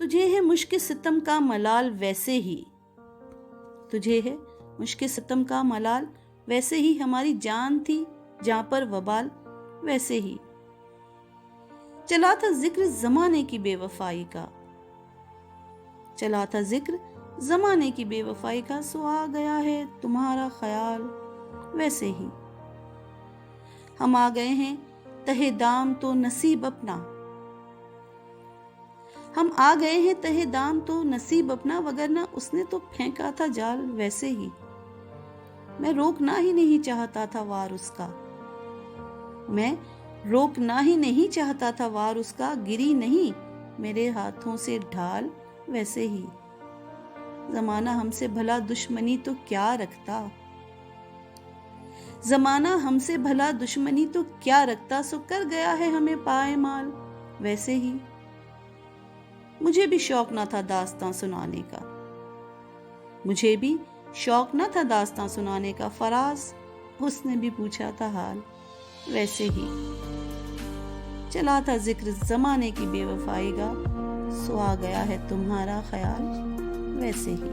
तुझे है मुश्क सितम का मलाल वैसे ही, तुझे है मुश्क सितम का मलाल वैसे ही, हमारी जान थी जहां पर वबाल वैसे ही। चला था जिक्र जमाने की बेवफाई का, चला था जिक्र जमाने की बेवफाई का, सो आ गया है तुम्हारा ख्याल वैसे ही। हम आ गए हैं तहे दाम तो नसीब अपना, हम आ गए हैं तहे दाम तो नसीब अपना, वगरना उसने तो फेंका था जाल वैसे ही। मैं रोकना ही नहीं चाहता था वार उसका, मैं रोकना ही नहीं चाहता था वार उसका, गिरी नहीं मेरे हाथों से ढाल वैसे ही। जमाना हमसे भला दुश्मनी तो क्या रखता, जमाना हमसे भला दुश्मनी तो क्या रखता, सो कर गया है हमें पायमाल वैसे ही। मुझे भी शौक ना था दास्तां सुनाने का, मुझे भी शौक ना था दास्तां सुनाने का, फराज उसने भी पूछा था हाल वैसे ही। चला था जिक्र जमाने की बेवफाई का, सो आ गया है तुम्हारा ख्याल वैसे ही।